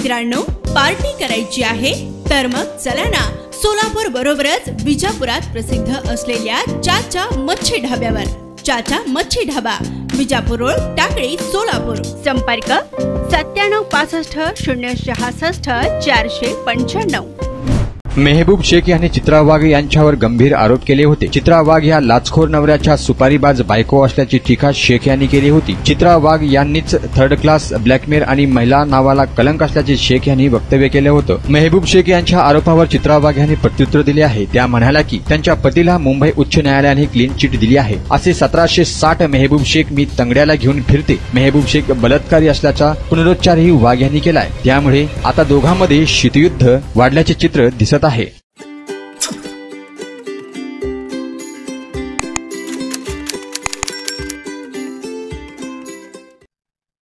मित्रांनो, पार्टी करायची आहे तर मग चला ना, सोलापूर बरोबरच विजापुरात प्रसिद्ध असलेल्या चाचा मच्छी ढाब्यावर. चाचा मच्छी ढाबा, विजापूर रोड, टाकळी, सोलापूर. संपर्क 9765 066 495. मेहबूब शेख यांनी चित्रा वाघ यांच्यावर गंभीर आरोप केले होते. चित्रा वाघ या लाचखोर नवऱ्याच्या सुपारीबाज बायको असल्याची टीका शेख यांनी केली होती. चित्रा वाघ यांनीच थर्ड क्लास ब्लॅकमेल आणि महिला नावाला कलंक असल्याचे शेख यांनी वक्तव्य केले होतं. मेहबूब शेख यांच्या आरोपावर चित्रा वाघ यांनी प्रत्युत्तर दिले आहे. त्या म्हणाल्या की त्यांच्या पतीला मुंबई उच्च न्यायालयाने क्लीन चिट दिली आहे. असे 1760 मेहबूब शेख मी तंगड्याला घेऊन फिरते. मेहबूब शेख बलात्कारी असल्याचा पुनरुच्चारही वाघ यांनी केलाय. त्यामुळे आता दोघांमध्ये शीतयुद्ध वाढल्याचे चित्र दिसत आहे.